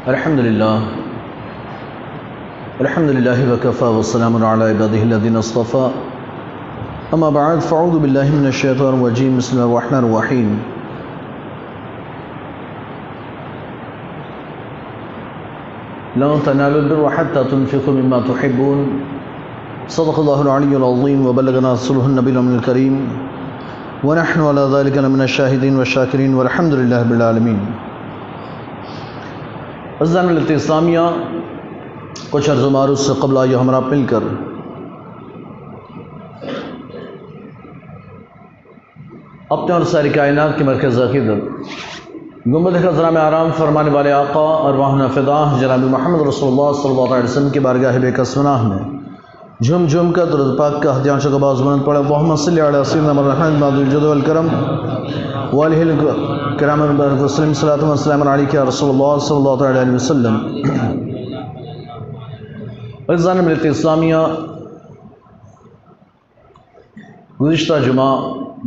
الحمد لله وكفى والسلام على عباده الذين اصطفى اما بعد فاعوذ بالله من الشيطان الرجيم بسم الله الرحمن الرحيم لن تنالوا البر حتى تنفقوا مما تحبون صدق الله العلي العظيم وبلغنا رسوله النبي الكريم ونحن على ذلك لمن الشاهدين والشاكرين والحمد لله رب العالمين۔ عزیزان ملت اسلامیہ، کچھ عرض و معروض سے قبل آئیے ہمارا مل کر اپنے اور ساری کائنات کے مرکز عقیدت گنبد خضرا میں آرام فرمانے والے آقا ارواحنا فداء جناب محمد رسول اللہ صلی اللہ علیہ وسلم کی بارگاہ بے کس پناہ میں جھم جھم کر درود پاک کا ہدیان شکر باز بلند پڑھے اللہم صلی علی سیدنا محمد مادی الجود والکرم وآلہ الکرام وسلم صلاۃ و سلام علیک یا رسول اللہ صلی اللہ علیہ وسلم۔ عزیزان ملت اسلامیہ، گزشتہ جمعہ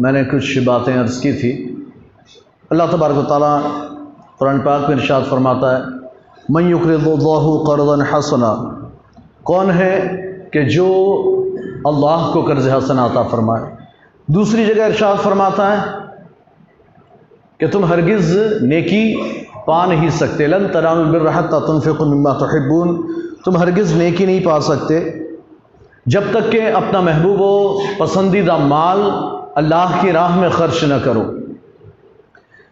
میں نے کچھ باتیں عرض کی تھی۔ اللہ تبارک و تعالیٰ قرآن پاک میں ارشاد فرماتا ہے من یقرض اللہ قرضا حسنا، کون ہے کہ جو اللہ کو قرض حسنا عطا فرمائے۔ دوسری جگہ ارشاد فرماتا ہے کہ تم ہرگز نیکی پا نہیں سکتے، لن تنالوا البر حتی تنفقوا مما تحبون، تم ہرگز نیکی نہیں پا سکتے جب تک کہ اپنا محبوب و پسندیدہ مال اللہ کی راہ میں خرچ نہ کرو۔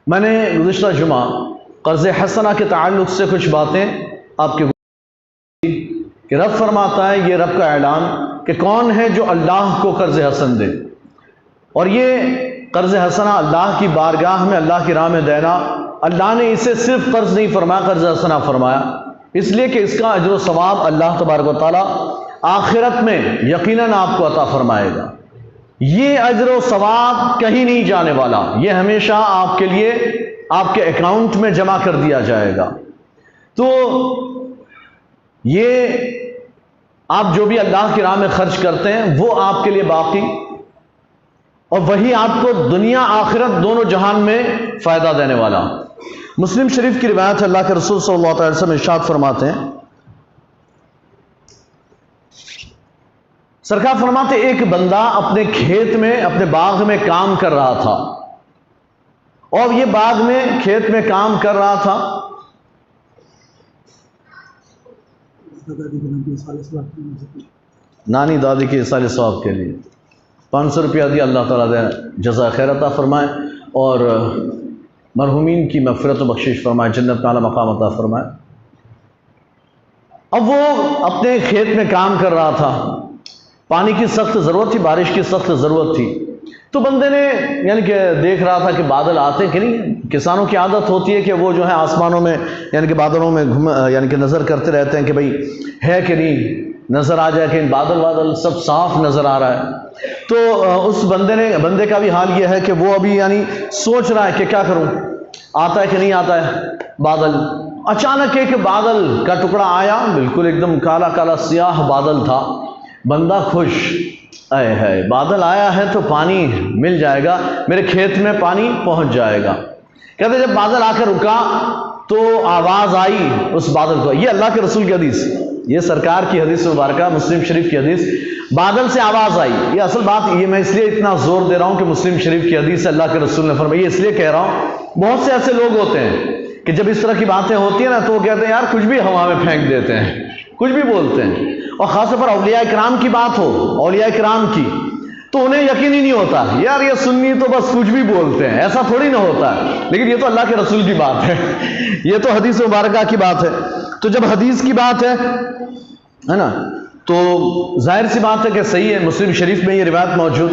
میں نے گزشتہ جمعہ قرض حسنہ کے تعلق سے کچھ باتیں آپ کے کہ رب فرماتا ہے، یہ رب کا اعلان کہ کون ہے جو اللہ کو قرض حسن دے، اور یہ قرض حسنہ اللہ کی بارگاہ میں اللہ کی راہ میں دینا، اللہ نے اسے صرف قرض نہیں فرمایا، قرض حسنہ فرمایا، اس لیے کہ اس کا اجر و ثواب اللہ تبارک و تعالیٰ آخرت میں یقیناً آپ کو عطا فرمائے گا۔ یہ اجر و ثواب کہیں نہیں جانے والا، یہ ہمیشہ آپ کے لیے آپ کے اکاؤنٹ میں جمع کر دیا جائے گا۔ تو یہ آپ جو بھی اللہ کی راہ میں خرچ کرتے ہیں وہ آپ کے لیے باقی، اور وہی آپ کو دنیا آخرت دونوں جہان میں فائدہ دینے والا۔ مسلم شریف کی روایت ہے، اللہ کے رسول صلی اللہ علیہ وسلم ارشاد فرماتے ہیں، سرکار فرماتے ایک بندہ اپنے کھیت میں اپنے باغ میں کام کر رہا تھا، اور یہ باغ میں کھیت میں کام کر رہا تھا، نانی دادی کے اصال ثواب کے لیے 500 روپیہ دیا، اللہ تعالیٰ دے جزا خیر عطا فرمائے اور مرحومین کی مغفرت و بخشش فرمائے، جنت میں اعلیٰ مقام عطا فرمائے۔ اب وہ اپنے کھیت میں کام کر رہا تھا، پانی کی سخت ضرورت تھی، بارش کی سخت ضرورت تھی، تو بندے نے یعنی کہ دیکھ رہا تھا کہ بادل آتے کہ نہیں۔ کسانوں کی عادت ہوتی ہے کہ وہ جو ہے آسمانوں میں یعنی کہ بادلوں میں یعنی کہ نظر کرتے رہتے ہیں کہ بھئی ہے کہ نہیں، نظر آ جائے کہ بادل سب صاف نظر آ رہا ہے۔ تو اس بندے کا بھی حال یہ ہے کہ وہ ابھی یعنی سوچ رہا ہے کہ کیا کروں، آتا ہے کہ نہیں آتا ہے بادل۔ اچانک ایک بادل کا ٹکڑا آیا، بالکل ایک دم کالا کالا سیاہ بادل تھا۔ بندہ خوش، اے ہے بادل آیا ہے تو پانی مل جائے گا، میرے کھیت میں پانی پہنچ جائے گا۔ کہتے جب بادل آ کر رکا تو آواز آئی اس بادل کو، یہ اللہ کے رسول کی حدیث، یہ سرکار کی حدیث مبارکہ، مسلم شریف کی حدیث، بادل سے آواز آئی۔ یہ اصل بات یہ میں اس لیے اتنا زور دے رہا ہوں کہ مسلم شریف کی حدیث اللہ کے رسول نے فرمائی، اس لیے کہہ رہا ہوں بہت سے ایسے لوگ ہوتے ہیں کہ جب اس طرح کی باتیں ہوتی ہیں نا تو وہ کہتے ہیں یار کچھ بھی ہوا میں پھینک دیتے ہیں، کچھ بھی بولتے ہیں، اور خاص طور پر اولیاء کرام کی بات ہو، اولیاء کرام کی، تو انہیں یقین ہی نہیں ہوتا یار یہ سنی تو بس کچھ بھی بولتے ہیں، ایسا تھوڑی نہ ہوتا ہے، لیکن یہ تو اللہ کے رسول کی بات ہے، یہ تو حدیث مبارکہ کی بات ہے۔ تو جب حدیث کی بات ہے نا تو ظاہر سی بات ہے کہ صحیح ہے، مسلم شریف میں یہ روایت موجود۔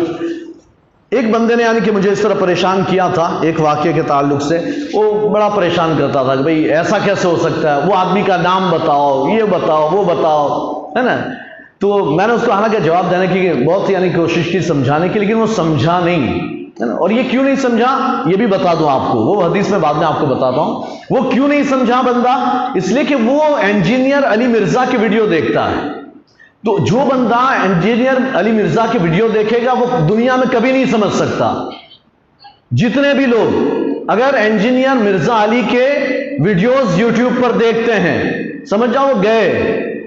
ایک بندے نے یعنی کہ مجھے اس طرح پریشان کیا تھا ایک واقعے کے تعلق سے، وہ بڑا پریشان کرتا تھا کہ بھئی ایسا کیسے ہو سکتا ہے، وہ آدمی کا نام بتاؤ، یہ بتاؤ، وہ بتاؤ، ہے نا۔ تو میں نے اس کو حالانکہ جواب دینے کی بہت یعنی کوشش کی سمجھانے کی، لیکن وہ سمجھا نہیں، ہے نا۔ اور یہ کیوں نہیں سمجھا یہ بھی بتا دوں آپ کو، وہ حدیث میں بعد میں آپ کو بتاتا ہوں وہ کیوں نہیں سمجھا بندہ، اس لیے کہ وہ انجینئر علی مرزا کی ویڈیو دیکھتا ہے۔ تو جو بندہ انجینئر علی مرزا کی ویڈیو دیکھے گا وہ دنیا میں کبھی نہیں سمجھ سکتا۔ جتنے بھی لوگ اگر انجینئر مرزا علی کے ویڈیوز یوٹیوب پر دیکھتے ہیں، سمجھ جاؤ وہ گئے،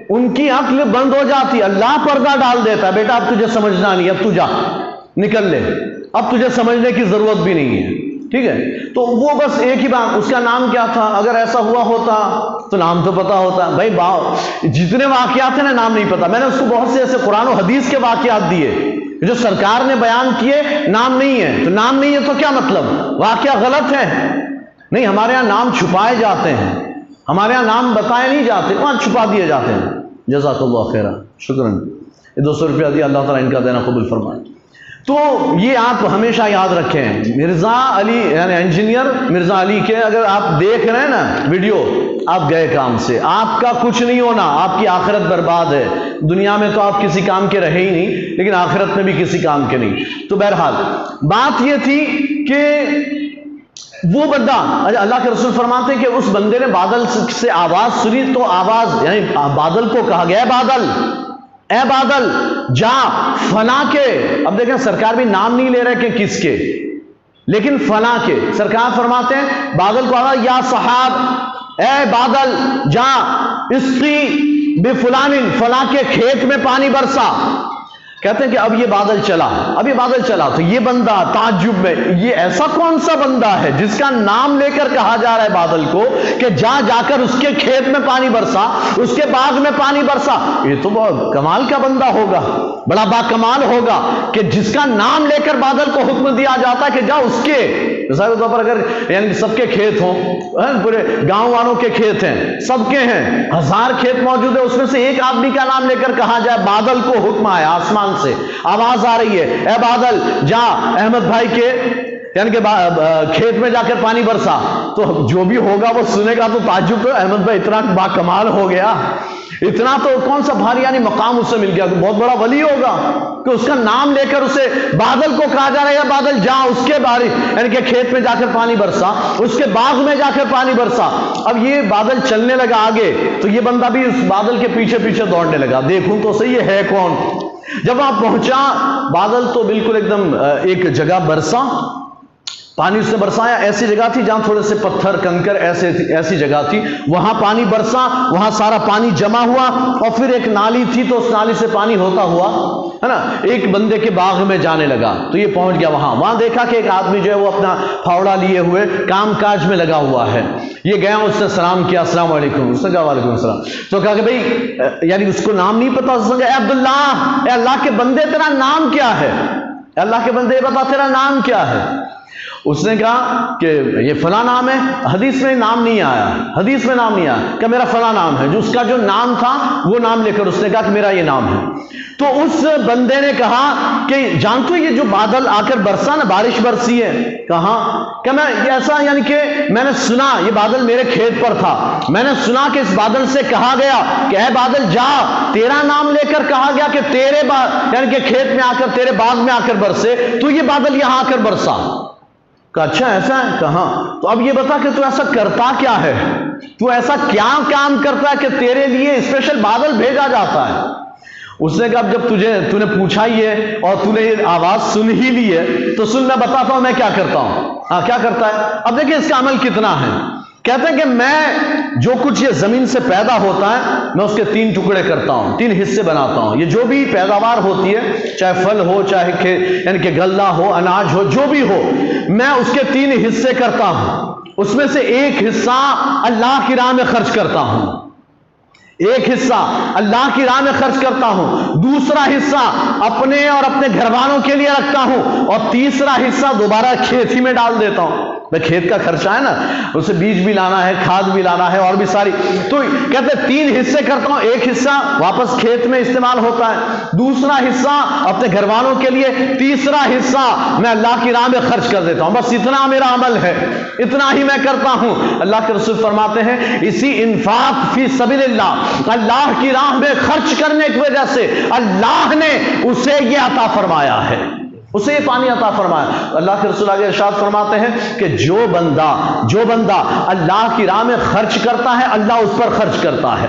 ان کی عقل بند ہو جاتی، اللہ پردہ ڈال دیتا ہے، بیٹا اب تجھے سمجھنا نہیں، اب تو جا نکل لے، اب تجھے سمجھنے کی ضرورت بھی نہیں ہے، ٹھیک ہے؟ تو وہ بس ایک ہی بات، اس کا نام کیا تھا؟ اگر ایسا ہوا ہوتا تو نام تو پتا ہوتا۔ بھائی جتنے واقعات ہیں نا نام نہیں پتا، میں نے اس کو بہت سے ایسے قرآن و حدیث کے واقعات دیے جو سرکار نے بیان کیے، نام نہیں ہے، تو نام نہیں ہے تو کیا مطلب؟ واقعہ غلط ہے؟ نہیں، ہمارے ہاں نام چھپائے جاتے ہیں، ہمارے ہاں نام بتائے نہیں جاتے، وہاں چھپا دیے جاتے ہیں۔ جزاک اللہ خیرہ، شکراً، یہ 200 روپیہ دیا، اللہ تعالیٰ ان کا دینا قبول فرمائے۔ تو یہ آپ ہمیشہ یاد رکھیں، مرزا علی یعنی انجینئر مرزا علی کے اگر آپ دیکھ رہے ہیں نا ویڈیو، آپ گئے کام سے، آپ کا کچھ نہیں ہونا، آپ کی آخرت برباد ہے۔ دنیا میں تو آپ کسی کام کے رہے ہی نہیں، لیکن آخرت میں بھی کسی کام کے نہیں۔ تو بہرحال بات یہ تھی کہ وہ بندہ، اللہ کے رسول فرماتے ہیں کہ اس بندے نے بادل سے آواز سنی، تو آواز یعنی بادل کو کہا گیا بادل، اے بادل جا فلاں کے، اب دیکھیں سرکار بھی نام نہیں لے رہے کہ کس کے، لیکن فلاں کے، سرکار فرماتے ہیں بادل کو آگا یا صحاب، اے بادل جا اسقی بفلان، فلاں کے کھیت میں پانی برسا۔ کہتے ہیں کہ اب یہ بادل چلا، تو یہ بندہ تعجب میں، یہ ایسا کون سا بندہ ہے جس کا نام لے کر کہا جا رہا ہے بادل کو کہ جا کر اس کے کھیت میں پانی برسا، اس کے باغ میں پانی برسا؟ یہ تو بہت کمال کا بندہ ہوگا، بڑا با کمال ہوگا کہ جس کا نام لے کر بادل کو حکم دیا جاتا ہے کہ جا اس کے، مثال کے طور پر اگر یعنی سب کے کھیت ہوں، پورے گاؤں والوں کے کھیت ہیں، سب کے ہیں، 1000 کھیت موجود ہے، اس میں سے ایک آدمی کا نام لے کر کہا جائے، بادل کو حکم آیا آسمان سے، آواز آ رہی ہے، اے بادل جا احمد بھائی کے یعنی کہ کھیت میں جا کر پانی برسا، تو جو بھی ہوگا وہ سنے گا تو تعجب، تو احمد بھائی اتنا با کمال ہو گیا، اتنا تو کون سا بھاری یعنی مقام اس سے مل گیا، بہت بڑا ولی ہوگا کہ اس کا نام لے کر اسے بادل کو کہا جا رہا ہے بادل جا اس کے باری یعنی کہ کھیت میں جا کر پانی برسا، اس کے باغ میں جا کر پانی برسا۔ اب یہ بادل چلنے لگا آگے، تو یہ بندہ بھی اس بادل کے پیچھے پیچھے دوڑنے لگا، دیکھوں تو صحیح یہ ہے کون۔ جب وہاں پہنچا، بادل تو بالکل ایک دم ایک جگہ برسا، پانی اس نے برسایا، ایسی جگہ تھی جہاں تھوڑے سے پتھر کنکر ایسی جگہ تھی، وہاں پانی برسا، وہاں سارا پانی جمع ہوا، اور پھر ایک نالی تھی تو اس نالی سے پانی ہوتا ہوا ہے نا ایک بندے کے باغ میں جانے لگا، تو یہ پہنچ گیا وہاں دیکھا کہ ایک آدمی جو ہے وہ اپنا پھاوڑا لیے ہوئے کام کاج میں لگا ہوا ہے، یہ گیا، اس نے سلام کیا، السلام علیکم، اس نے کہا وعلیکم السلام، تو کہا کہ بھئی یعنی اس کو نام نہیں پتا، اس نے کہا اے عبداللہ، اے اللہ کے بندے تیرا نام کیا ہے؟ اے اللہ کے بندے بتا تیرا نام کیا ہے؟ اس نے کہا کہ یہ فلاں نام ہے، حدیث میں نام نہیں آیا کہ میرا فلاں نام ہے، جو اس کا جو نام تھا وہ نام لے کر اس نے کہا کہ میرا یہ نام ہے۔ تو اس بندے نے کہا کہ جانتے ہو یہ جو بادل آ کر برسا نا، بارش برسی ہے، کہاں کہ میں یہ ایسا یعنی کہ میں نے سنا یہ بادل میرے کھیت پر تھا، میں نے سنا کہ اس بادل سے کہا گیا کہ اے بادل جا، تیرا نام لے کر کہا گیا کہ تیرے یعنی کہ کھیت میں آ کر تیرے باغ میں آ کر برسے، تو یہ بادل یہاں آ کر برسا۔ کہا اچھا ایسا ہے، کہاں؟ تو اب یہ بتا کہ تو ایسا کرتا کیا ہے، تو ایسا کیا کام کرتا ہے کہ تیرے لیے اسپیشل بادل بھیجا جاتا ہے؟ اس نے کہا اب جب تو نے پوچھا ہی ہے اور تو نے یہ آواز سن ہی لی ہے تو سن، میں بتاتا ہوں میں کیا کرتا ہوں۔ ہاں کیا کرتا ہے؟ اب دیکھیں اس کا عمل کتنا ہے۔ کہتے ہیں کہ میں جو کچھ یہ زمین سے پیدا ہوتا ہے میں اس کے 3 ٹکڑے کرتا ہوں، 3 حصے بناتا ہوں۔ یہ جو بھی پیداوار ہوتی ہے، چاہے پھل ہو، چاہے یعنی کہ غلہ ہو، اناج ہو، جو بھی ہو، میں اس کے 3 حصے کرتا ہوں۔ اس میں سے ایک حصہ اللہ کی راہ میں خرچ کرتا ہوں، ایک حصہ اللہ کی راہ میں خرچ کرتا ہوں، دوسرا حصہ اپنے اور اپنے گھر والوں کے لیے رکھتا ہوں، اور تیسرا حصہ دوبارہ کھیت ہی میں ڈال دیتا ہوں۔ کھیت کا خرچہ ہے نا، اسے بیج بھی لانا ہے، کھاد بھی لانا ہے، اور بھی ساری، تو کہتے ہیں 3 حصے کرتا ہوں، ایک حصہ واپس کھیت میں استعمال ہوتا ہے، دوسرا حصہ اپنے گھر والوں کے لیے، تیسرا حصہ میں اللہ کی راہ میں خرچ کر دیتا ہوں۔ بس اتنا میرا عمل ہے، اتنا ہی میں کرتا ہوں۔ اللہ کے رسول فرماتے ہیں اسی انفاق فی سبیل اللہ، اللہ کی راہ میں خرچ کرنے کی وجہ سے اللہ نے اسے یہ عطا فرمایا ہے، اسے یہ پانی عطا فرمایا۔ اللہ کے رسول آگے ارشاد فرماتے ہیں کہ جو بندہ اللہ کی راہ میں خرچ کرتا ہے اللہ اس پر خرچ کرتا ہے۔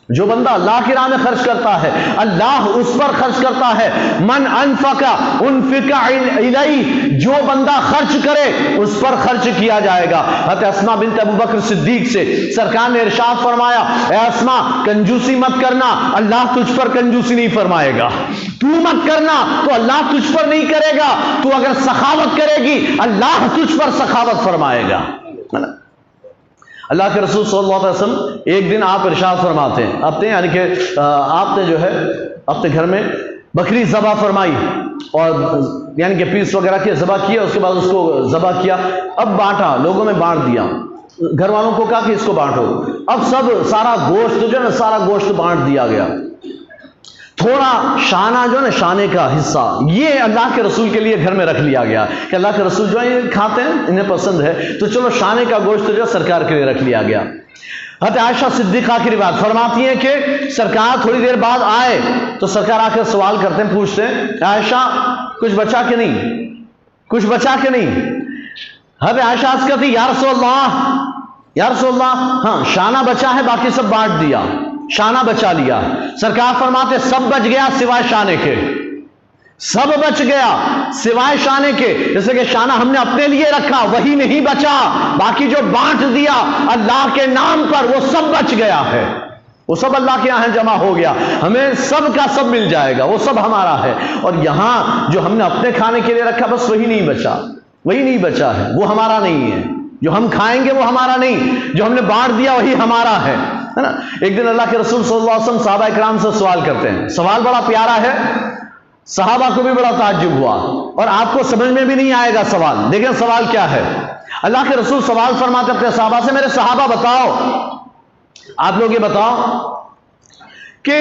جو بندہ اللہ کی راہ میں خرچ کرتا ہے اللہ اس پر خرچ کرتا ہے. من انفق انفق الیہ، جو بندہ خرچ کرے اس پر خرچ کیا جائے گا. حضرت اسماء بنت ابو بکر صدیق سے سرکار نے ارشاد فرمایا، اے اسماء کنجوسی مت کرنا، اللہ تجھ پر کنجوسی نہیں فرمائے گا. تو مت کرنا تو اللہ تجھ پر نہیں کرے گا. تو اگر سخاوت کرے گی اللہ تجھ پر سخاوت فرمائے گا. اللہ کے رسول صلی اللہ علیہ وسلم ایک دن آپ ارشاد فرماتے ہیں، اپنے یعنی کہ آپ نے جو ہے اپنے گھر میں بکری ذبح فرمائی اور یعنی کہ پیس وغیرہ کے ذبح کیا، اس کے بعد اس کو ذبح کیا، اب بانٹا، لوگوں میں بانٹ دیا، گھر والوں کو کہا کہ اس کو بانٹو. اب سب سارا گوشت جو ہے نا سارا گوشت بانٹ دیا گیا. تھوڑا شانہ جو ہے نا شانے کا حصہ یہ اللہ کے رسول کے لیے گھر میں رکھ لیا گیا کہ اللہ کے رسول جو ہے یہ کھاتے ہیں، انہیں پسند ہے، تو چلو شانے کا گوشت جو ہے سرکار کے لیے رکھ لیا گیا. حضرت عائشہ صدیقہ کی روایت فرماتی ہیں کہ سرکار تھوڑی دیر بعد آئے تو سرکار آ کے سوال کرتے ہیں، پوچھتے ہیں عائشہ کچھ بچا کہ نہیں، کچھ بچا کہ نہیں. حضرت عائشہ عرض کرتی یا رسول اللہ ہاں شانہ بچا ہے، باقی سب بانٹ دیا، شانہ بچا لیا. سرکار فرماتے سب بچ گیا سوائے شانے کے، سب بچ گیا سوائے شانے کے. جیسے کہ شانہ ہم نے اپنے لیے رکھا وہی نہیں بچا، باقی جو بانٹ دیا اللہ کے نام پر وہ سب بچ گیا ہے، وہ سب اللہ کے یہاں جمع ہو گیا، ہمیں سب کا سب مل جائے گا، وہ سب ہمارا ہے. اور یہاں جو ہم نے اپنے کھانے کے لیے رکھا بس وہی نہیں بچا، وہی نہیں بچا ہے، وہ ہمارا نہیں ہے. جو ہم کھائیں گے وہ ہمارا نہیں، جو ہم نے بانٹ دیا وہی ہمارا ہے نا. ایک دن اللہ کے رسول صلی اللہ علیہ وسلم صحابہ اکرام سے سوال کرتے ہیں، سوال بڑا پیارا ہے، صحابہ کو بھی بڑا تعجب ہوا اور آپ کو سمجھ میں بھی نہیں آئے گا سوال. دیکھیں سوال کیا ہے. اللہ کے رسول سوال فرماتے اپنے صحابہ سے، میرے صحابہ بتاؤ، آپ لوگ یہ بتاؤ کہ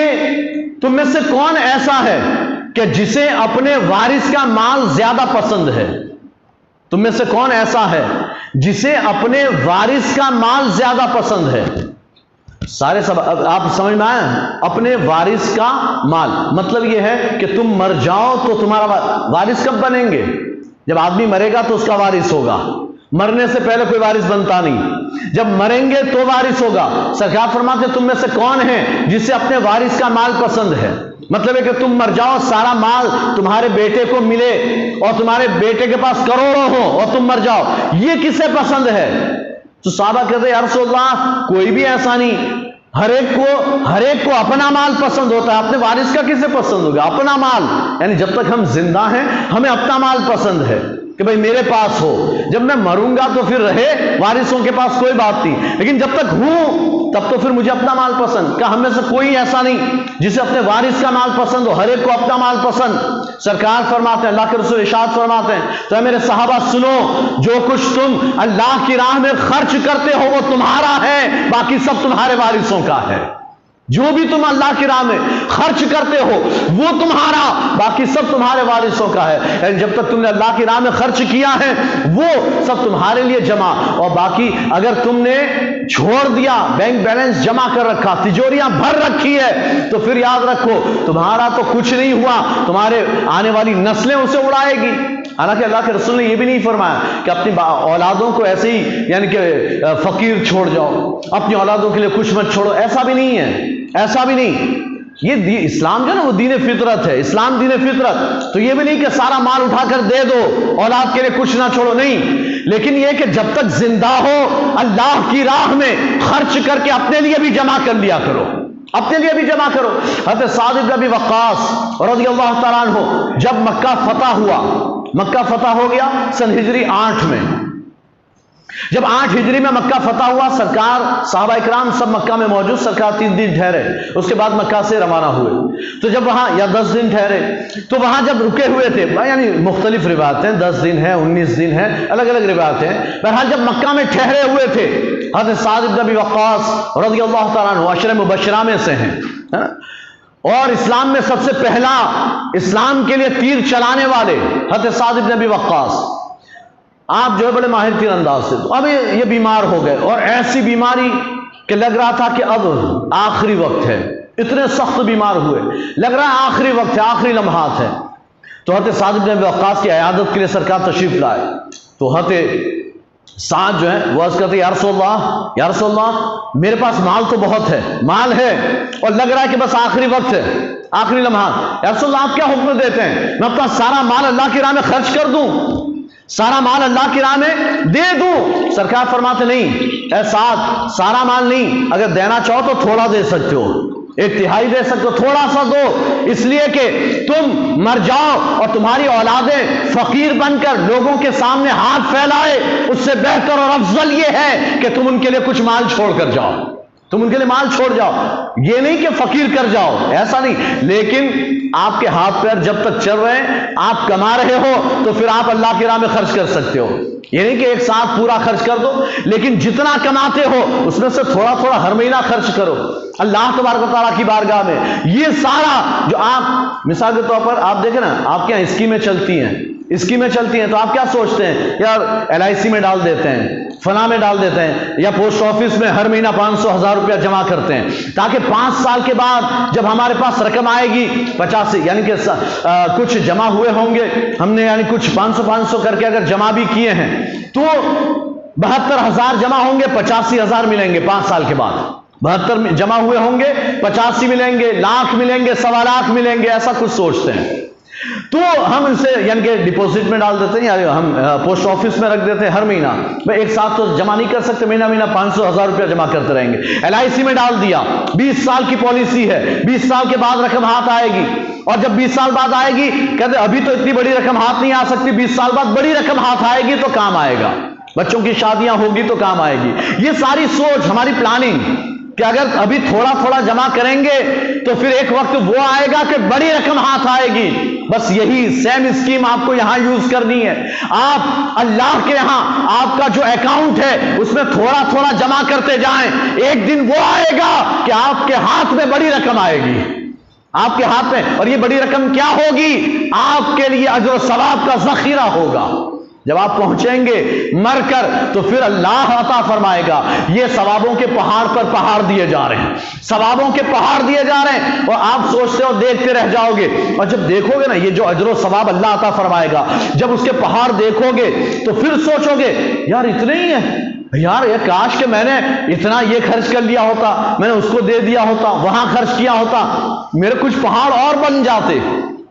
تم میں سے کون ایسا ہے کہ جسے اپنے وارث کا مال زیادہ پسند ہے. تم میں سے کون ایسا ہے جسے اپنے وارث کا مال زیادہ پسند ہے. سارے سب آپ سمجھ میں آئے، اپنے وارث کا مال مطلب یہ ہے کہ تم مر جاؤ تو تمہارا وارث کب بنیں گے؟ جب آدمی مرے گا تو اس کا وارث ہوگا، مرنے سے پہلے کوئی وارث بنتا نہیں، جب مریں گے تو وارث ہوگا. سرکار فرماتے تم میں سے کون ہے جسے اپنے وارث کا مال پسند ہے؟ مطلب ہے کہ تم مر جاؤ سارا مال تمہارے بیٹے کو ملے اور تمہارے بیٹے کے پاس کروڑوں ہو اور تم مر جاؤ، یہ کسے پسند ہے؟ تو صحابہ کہتے ہیں یا رسول اللہ کوئی بھی ایسا نہیں، ہر ایک کو اپنا مال پسند ہوتا ہے. اپنے وارث کا کسے پسند ہوگا؟ اپنا مال. یعنی جب تک ہم زندہ ہیں ہمیں اپنا مال پسند ہے کہ بھئی میرے پاس ہو، جب میں مروں گا تو پھر رہے وارثوں کے پاس کوئی بات نہیں، لیکن جب تک ہوں تب تو پھر مجھے اپنا مال پسند. کہ ہم میں سے کوئی ایسا نہیں جسے اپنے وارث کا مال پسند ہو، ہر ایک کو اپنا مال پسند. سرکار فرماتے ہیں، اللہ کے رسول ارشاد فرماتے ہیں تو میرے صحابہ سنو، جو کچھ تم اللہ کی راہ میں خرچ کرتے ہو وہ تمہارا ہے، باقی سب تمہارے وارثوں کا ہے. جو بھی تم اللہ کی راہ میں خرچ کرتے ہو وہ تمہارا، باقی سب تمہارے وارثوں کا ہے. یعنی جب تک تم نے اللہ کی راہ میں خرچ کیا ہے وہ سب تمہارے لیے جمع، اور باقی اگر تم نے چھوڑ دیا، بینک بیلنس جمع کر رکھا، تجوریاں بھر رکھی ہے، تو پھر یاد رکھو تمہارا تو کچھ نہیں ہوا، تمہارے آنے والی نسلیں اسے اڑائے گی. حالانکہ اللہ کے رسول نے یہ بھی نہیں فرمایا کہ اپنی اولادوں کو ایسے ہی یعنی کہ فقیر چھوڑ جاؤ، اپنی اولادوں کے لیے کچھ مت چھوڑو، ایسا بھی نہیں ہے، ایسا بھی نہیں. یہ اسلام جو ہے نا وہ دین فطرت ہے، اسلام دین فطرت. تو یہ بھی نہیں کہ سارا مال اٹھا کر دے دو، اولاد کے لیے کچھ نہ چھوڑو، نہیں. لیکن یہ کہ جب تک زندہ ہو اللہ کی راہ میں خرچ کر کے اپنے لیے بھی جمع کر لیا کرو، اپنے لیے بھی جمع کرو. حضرت سعد بن ابی وقاص رضی اللہ تعالیٰ عنہ جب مکہ فتح ہوا، مکہ فتح ہو گیا سن ہجری 8 میں. جب 8 ہجری میں مکہ فتح ہوا، سرکار صحابہ اکرام سب مکہ میں موجود، سرکار 3 دن ٹھہرے، اس کے بعد مکہ سے روانہ ہوئے. تو جب وہاں یا 10 دن ٹھہرے، تو وہاں جب رکے ہوئے تھے، یعنی مختلف روایتیں 10 دن ہے 19 دن ہے، الگ الگ روایتیں. بہرحال جب مکہ میں ٹھہرے ہوئے تھے، حضرت سعد بن ابی وقاص رضی اللہ تعالیٰ عنہ عشرہ مبشرہ میں سے ہیں، اور اسلام میں سب سے پہلا اسلام کے لیے تیر چلانے والے حضرت سعد بن ابی وقاص. آپ جو ہے بڑے ماہر تیر انداز سے. اب یہ بیمار ہو گئے، اور ایسی بیماری کہ لگ رہا تھا کہ اب آخری وقت ہے، اتنے سخت بیمار ہوئے، لگ رہا ہے آخری وقت ہے، آخری لمحات ہے. تو حضرت سعد بن ابی وقاص کی عیادت کے لیے سرکار تشریف لائے. تو حضرت سعد جو ہے وہ عرض کرتے یا رسول اللہ میرے پاس مال تو بہت ہے، مال ہے اور لگ رہا ہے کہ بس آخری وقت ہے، آخری لمحات، یا رسول اللہ آپ کیا حکم دیتے ہیں؟ میں اپنا سارا مال اللہ کی راہ میں خرچ کر دوں، سارا مال اللہ کی راہ میں دے دوں؟ سرکار فرماتے نہیں اے سعد، سارا مال نہیں، اگر دینا چاہو تو تھوڑا دے سکتے ہو، 1/3 دے سکتے ہو، تھوڑا سا دو، اس لیے کہ تم مر جاؤ اور تمہاری اولادیں فقیر بن کر لوگوں کے سامنے ہاتھ پھیلائے، اس سے بہتر اور افضل یہ ہے کہ تم ان کے لیے کچھ مال چھوڑ کر جاؤ، تم ان کے لیے مال چھوڑ جاؤ، یہ نہیں کہ فقیر کر جاؤ، ایسا نہیں، لیکن آپ کے ہاتھ پیر جب تک چل رہے ہیں، آپ کما رہے ہو تو پھر آپ اللہ کی راہ میں خرچ کر سکتے ہو، یہ نہیں کہ ایک ساتھ پورا خرچ کر دو، لیکن جتنا کماتے ہو اس میں سے تھوڑا تھوڑا ہر مہینہ خرچ کرو اللہ تبارک و تعالیٰ کی بارگاہ میں۔ یہ سارا جو آپ مثال کے طور پر آپ دیکھیں نا، آپ کے یہاں اسکیمیں چلتی ہیں تو آپ کیا سوچتے ہیں؟ یار LIC میں ڈال دیتے ہیں، فلاں میں ڈال دیتے ہیں، یا پوسٹ آفس میں ہر مہینہ 500,000 روپیہ جمع کرتے ہیں تاکہ 5 سال کے بعد جب ہمارے پاس رقم آئے گی 50، یعنی کہ کچھ جمع ہوئے ہوں گے، ہم نے یعنی کچھ 500 کر کے اگر جمع بھی کیے ہیں تو 72,000 جمع ہوں گے، 85,000 ملیں گے 5 سال کے بعد، 72 جمع ہوئے ہوں گے، 85 ملیں گے، لاکھ ملیں گے، 1.25 لاکھ ملیں گے، ایسا کچھ سوچتے ہیں، تو ہم اسے یعنی کہ ڈپوزٹ میں ڈال دیتے ہیں یا ہم پوسٹ آفس میں رکھ دیتے ہیں ہر مہینہ، ایک ساتھ تو جمع نہیں کر سکتے، مہینہ 500,000 روپیہ جمع کرتے رہیں گے، LIC میں ڈال دیا، 20 سال کی پالیسی ہے، 20 سال کے بعد رقم ہاتھ آئے گی، اور جب 20 سال بعد آئے گی کہتے ابھی تو اتنی بڑی رقم ہاتھ نہیں آ سکتی، 20 سال بعد بڑی رقم ہاتھ آئے گی تو کام آئے گا، بچوں کی شادیاں ہوگی تو کام آئے گی۔ یہ ساری سوچ ہماری پلاننگ کہ اگر ابھی تھوڑا تھوڑا جمع کریں گے تو پھر ایک وقت وہ آئے گا کہ بڑی رقم ہاتھ آئے گی، بس یہی سیم اسکیم آپ کو یہاں یوز کرنی ہے۔ آپ اللہ کے یہاں آپ کا جو اکاؤنٹ ہے اس میں تھوڑا تھوڑا جمع کرتے جائیں، ایک دن وہ آئے گا کہ آپ کے ہاتھ میں بڑی رقم آئے گی، آپ کے ہاتھ میں، اور یہ بڑی رقم کیا ہوگی؟ آپ کے لیے اجر و ثواب کا ذخیرہ ہوگا۔ جب آپ پہنچیں گے مر کر تو پھر اللہ عطا فرمائے گا، یہ ثوابوں کے پہاڑ پر پہاڑ دیے جا رہے ہیں، ثوابوں کے پہاڑ دیے جا رہے ہیں، اور آپ سوچتے ہو دیکھتے رہ جاؤ گے، اور جب دیکھو گے نا یہ جو اجر و ثواب اللہ عطا فرمائے گا، جب اس کے پہاڑ دیکھو گے تو پھر سوچو گے یار اتنے ہی ہیں، یار یہ کاش کہ میں نے اتنا یہ خرچ کر لیا ہوتا، میں نے اس کو دے دیا ہوتا، وہاں خرچ کیا ہوتا، میرے کچھ پہاڑ اور بن جاتے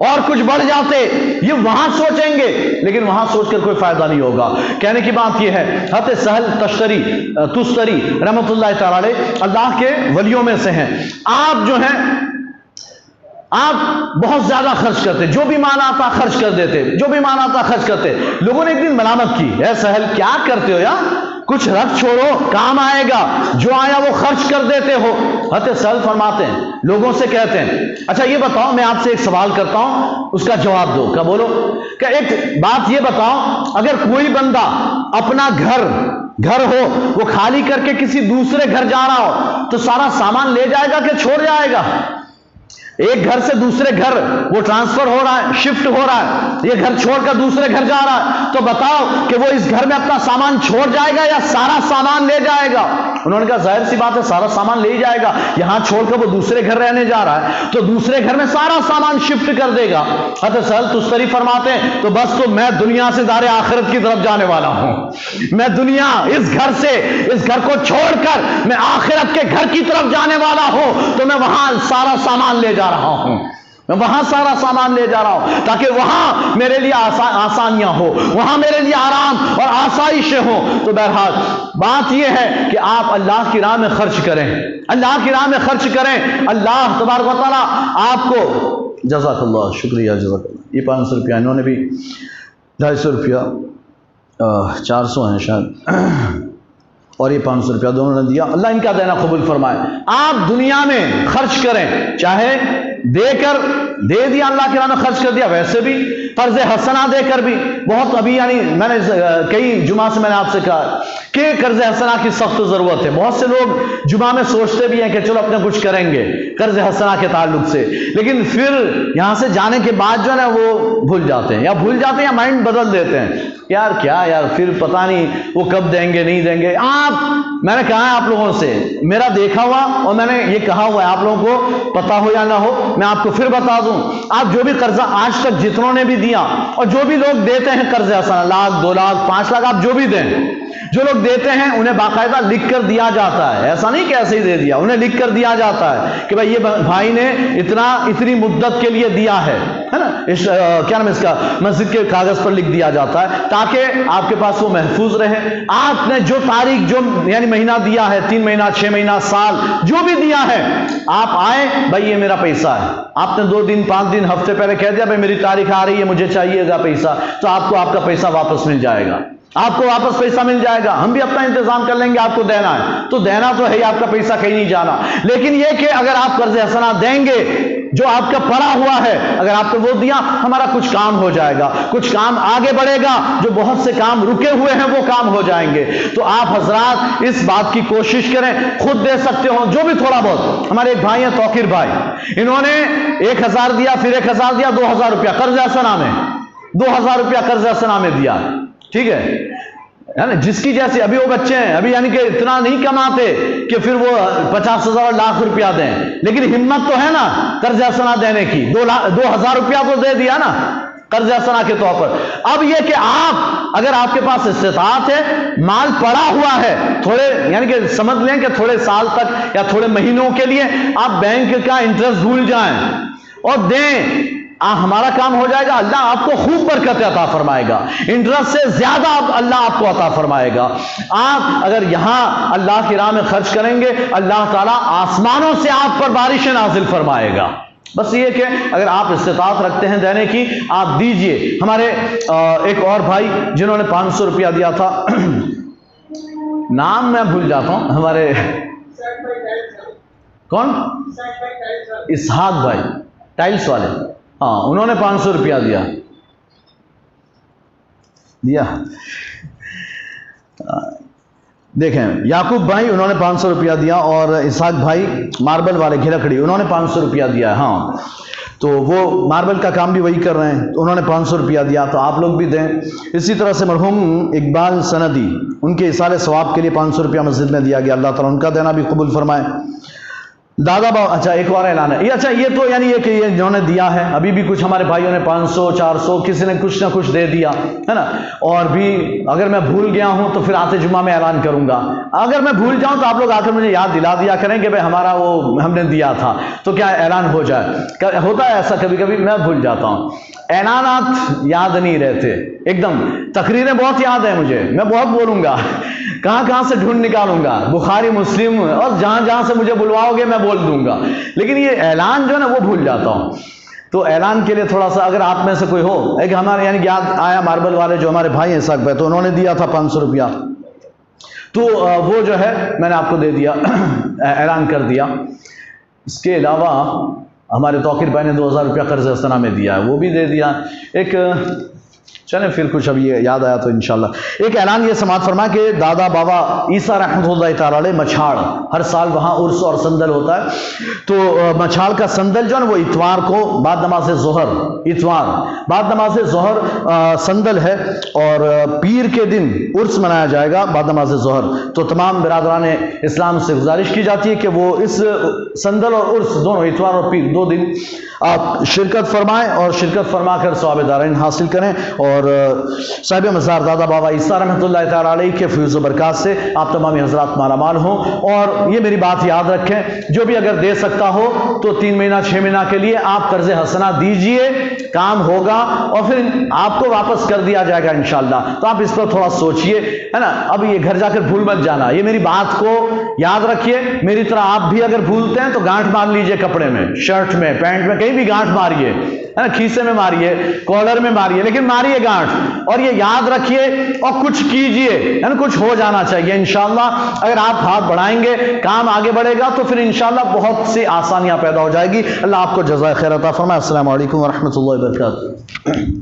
اور کچھ بڑھ جاتے، یہ وہاں سوچیں گے، لیکن وہاں سوچ کر کوئی فائدہ نہیں ہوگا۔ کہنے کی بات یہ ہے، حضرت سہل تستری رحمۃ اللہ تعالی علیہ اللہ کے ولیوں میں سے ہیں، آپ جو ہیں آپ بہت زیادہ خرچ کرتے، جو بھی مال آتا خرچ کر دیتے، جو بھی مال آتا خرچ کرتے۔ لوگوں نے ایک دن ملامت کی، اے سہل کیا کرتے ہو یار، کچھ رکھ چھوڑو، کام آئے گا، جو آیا وہ خرچ کر دیتے ہو۔ حضرت سہل فرماتے ہیں، لوگوں سے کہتے ہیں اچھا یہ بتاؤ، میں آپ سے ایک سوال کرتا ہوں، اس کا جواب دو۔ کیا بولو؟ کہ ایک بات یہ بتاؤ، اگر کوئی بندہ اپنا گھر ہو وہ خالی کر کے کسی دوسرے گھر جا رہا ہو تو سارا سامان لے جائے گا کہ چھوڑ جائے گا؟ ایک گھر سے دوسرے گھر وہ ٹرانسفر ہو رہا ہے، شفٹ ہو رہا ہے، یہ گھر چھوڑ کر دوسرے گھر جا رہا ہے، تو بتاؤ کہ وہ اس گھر میں اپنا سامان چھوڑ جائے گا یا سارا سامان لے جائے گا؟ انہوں نے کہا ظاہر سی بات ہے سارا سامان لے جائے گا، یہاں چھوڑ کر وہ دوسرے گھر رہنے جا رہا ہے تو دوسرے گھر میں سارا سامان شفٹ کر دے گا۔ حضرت سہل تستری فرماتے ہیں تو بس تو میں دنیا سے دار آخرت کی طرف جانے والا ہوں، میں دنیا اس گھر کو چھوڑ کر میں آخرت کے گھر کی طرف جانے والا ہوں، تو میں وہاں سارا سامان لے جا رہا ہوں، میں وہاں سارا سامان لے جا رہا ہوں تاکہ وہاں میرے لیے آسانیاں ہو، وہاں میرے لیے آرام اور آسائشیں ہوں۔ تو بہرحال بات یہ ہے کہ آپ اللہ کی راہ میں خرچ کریں، اللہ کی راہ میں خرچ کریں، اللہ تبارک و تعالیٰ آپ کو، جزاک اللہ، شکریہ، جزاک اللہ۔ یہ 500 روپیہ انہوں نے بھی، 250 روپیہ، 400 ہیں شاید، اور یہ 500 روپیہ دونوں نے دیا، اللہ ان کا دینا قبول فرمائے۔ آپ دنیا میں خرچ کریں، چاہے دے دیا اللہ کی راہ میں خرچ کر دیا، ویسے بھی قرض حسنہ دے کر بھی بہت، ابھی یعنی میں نے کئی جمعہ سے میں نے آپ سے کہا کہ قرض حسنہ کی سخت ضرورت ہے۔ بہت سے لوگ جمعہ میں سوچتے بھی ہیں کہ چلو اپنے کچھ کریں گے قرض حسنہ کے تعلق سے، لیکن پھر یہاں سے جانے کے بعد جو ہے نا وہ بھول جاتے ہیں یا مائنڈ بدل دیتے ہیں، یار کیا یار پھر پتہ نہیں وہ کب دیں گے نہیں دیں گے۔ میں نے کہا ہے آپ لوگوں سے، میرا دیکھا ہوا اور میں نے یہ کہا ہوا ہے، آپ لوگوں کو پتہ ہو یا نہ ہو، میں آپ کو پھر بتا دوں، آپ جو بھی قرضہ آج تک جتنوں نے بھی دیا. اور جو بھی لوگ دیتے ہیں قرض حسنہ، 1,00,000 2,00,000 5,00,000 آپ جو بھی دیں، جو لوگ دیتے ہیں انہیں باقاعدہ لکھ کر دیا جاتا ہے. ایسا نہیں کہ ایسے ہی دے دیا، انہیں لکھ کر دیا جاتا ہے کہ بھائی یہ بھائی نے اتنی مدت کے لیے دیا ہے نا. کیا نام اس کا، مسجد کے کاغذ پر لکھ دیا جاتا ہے تاکہ آپ کے پاس وہ محفوظ رہے. آپ نے جو تاریخ، جو یعنی مہینہ دیا ہے، 3 مہینہ 6 مہینہ سال جو بھی دیا ہے، آپ آئے بھائی یہ میرا پیسہ ہے. آپ نے 2 دن 5 دن ہفتے پہلے کہہ دیا بھائی میری تاریخ آ رہی ہے، مجھے چاہیے گا پیسہ، تو آپ کو آپ کا پیسہ واپس مل جائے گا. آپ کو واپس پیسہ مل جائے گا. ہم بھی اپنا انتظام کر لیں گے، آپ کو دینا ہے تو دینا تو ہے ہی، آپ کا پیسہ کہیں نہیں جانا. لیکن یہ کہ اگر آپ قرض حسنہ دیں گے، جو آپ کا پڑا ہوا ہے اگر آپ نے وہ دیا، ہمارا کچھ کام ہو جائے گا، کچھ کام آگے بڑھے گا، جو بہت سے کام رکے ہوئے ہیں وہ کام ہو جائیں گے. تو آپ حضرات اس بات کی کوشش کریں، خود دے سکتے ہو جو بھی تھوڑا بہت. ہمارے ایک بھائی ہیں توقیر بھائی، انہوں نے 1,000 دیا، پھر 1,000 دیا، 2,000 روپیہ قرض حسنہ میں، 2,000 روپیہ قرض حسنہ میں دیا. ٹھیک ہے، جس کی جیسے ابھی وہ بچے ہیں، ابھی یعنی کہ اتنا نہیں کماتے کہ پھر وہ 50,000 لاکھ روپیہ دیں، لیکن ہمت تو ہے نا قرض حسنہ دینے کی. 2,000 روپیہ تو دے دیا نا قرض حسنہ کے طور پر. اب یہ کہ آپ اگر آپ کے پاس استطاعت ہے، مال پڑا ہوا ہے، تھوڑے یعنی کہ سمجھ لیں کہ تھوڑے سال تک یا تھوڑے مہینوں کے لیے آپ بینک کا انٹرسٹ بھول جائیں اور دیں. ہمارا کام ہو جائے گا، اللہ آپ کو خوب برکت عطا فرمائے گا، انٹرسٹ سے زیادہ اللہ آپ کو عطا فرمائے گا. آپ اگر یہاں اللہ کی راہ میں خرچ کریں گے، اللہ تعالیٰ آسمانوں سے آپ پر بارشیں نازل فرمائے گا. بس یہ کہ اگر آپ استطاعت رکھتے ہیں دینے کی، آپ دیجئے. ہمارے ایک اور بھائی جنہوں نے 500 روپیہ دیا تھا، نام میں بھول جاتا ہوں، ہمارے کون، اسحاق بھائی ٹائلس والے، ہاں انہوں نے 500 روپیہ دیا. دیکھیں یعقوب بھائی انہوں نے 500 روپیہ دیا، اور اسحاق بھائی ماربل والے گھلکڑی انہوں نے 500 روپیہ دیا. ہاں تو وہ ماربل کا کام بھی وہی کر رہے ہیں، انہوں نے 500 روپیہ دیا، تو آپ لوگ بھی دیں. اسی طرح سے مرحوم اقبال سندی، ان کے ایصال ثواب کے لیے 500 روپیہ مسجد میں دیا گیا، اللہ تعالیٰ ان کا دینا بھی قبول فرمائے. دادا بابا، اچھا ایک اور اعلان ہے. اچھا یہ تو یعنی یہ کہ یہ جنہوں نے دیا ہے، ابھی بھی کچھ ہمارے بھائیوں نے 500 400 کسی نے کچھ نہ کچھ دے دیا ہے نا. اور بھی اگر میں بھول گیا ہوں تو پھر آتے جمعہ میں اعلان کروں گا. اگر میں بھول جاؤں تو آپ لوگ آ کر مجھے یاد دلا دیا کریں کہ بھائی ہمارا وہ ہم نے دیا تھا، تو کیا اعلان ہو جائے. ہوتا ہے ایسا کبھی کبھی، میں بھول جاتا ہوں، اعلانات یاد نہیں رہتے ایک دم. تقریریں بہت یاد ہیں مجھے، میں بہت بولوں گا، کہاں کہاں سے ڈھونڈ نکالوں گا، بخاری مسلم اور جہاں جہاں سے مجھے بلواؤ گے میں بول دوں گا. لیکن یہ اعلان جو ہے نا وہ بھول جاتا ہوں. تو اعلان کے لیے تھوڑا سا اگر آپ میں سے کوئی ہو، ایک ہمارے یعنی یاد آیا ماربل والے جو ہمارے بھائی ہیں اسحاق بھائی، تو انہوں نے دیا تھا 500 روپیہ، تو وہ جو ہے میں نے آپ کو دے دیا، اعلان کر دیا. اس کے علاوہ ہمارے توقیر بھائی نے 2,000 روپیہ قرض حسنہ میں دیا ہے، وہ بھی دے دیا. ایک چلیں پھر کچھ ابھی یاد آیا تو انشاءاللہ ایک اعلان یہ سماعت فرما کہ دادا بابا عیسیٰ رحمۃ اللہ تعالی علیہ مچھاڑ، ہر سال وہاں عرس اور سندل ہوتا ہے. تو مچھاڑ کا سندل جو ہے نا وہ اتوار کو بعد نماز ظہر، اتوار بعد نماز ظہر سندل ہے، اور پیر کے دن عرس منایا جائے گا بعد نماز ظہر. تو تمام برادران اسلام سے گزارش کی جاتی ہے کہ وہ اس سندل اور عرس دونوں، اتوار اور پیر 2 دن آپ شرکت فرمائیں، اور شرکت فرما کر ثواب دارین حاصل کریں. اور صاحب مزار دادا بابا عیسیٰ رحمۃ اللہ تعالی علیہ کے فیض و برکات سے آپ تمام حضرات مالا مال ہوں. اور یہ میری بات یاد رکھیں، جو بھی اگر دے سکتا ہو تو 3 مہینہ 6 مہینہ کے لیے آپ قرض حسنہ دیجئے، کام ہوگا اور پھر آپ کو واپس کر دیا جائے گا انشاءاللہ. تو آپ اس پر تھوڑا سوچئے ہے نا. اب یہ گھر جا کر بھول مت جانا، یہ میری بات کو یاد رکھیے. میری طرح آپ بھی اگر بھولتے ہیں تو گانٹھ مار لیجئے، کپڑے میں، شرٹ میں، پینٹ میں، کہیں بھی گانٹھ ماریے ہے نا، کھیسے میں ماریے، کالر میں ماریے، لیکن ماریے گانٹھ. اور یہ یاد رکھیے اور کچھ کیجئے، یعنی کچھ ہو جانا چاہیے انشاءاللہ. اگر آپ ہاتھ بڑھائیں گے، کام آگے بڑھے گا تو پھر انشاءاللہ بہت سی آسانیاں پیدا ہو جائے گی. اللہ آپ کو جزائے خیر عطا فرمائے. السلام علیکم ورحمۃ اللہ وبرکاتہ.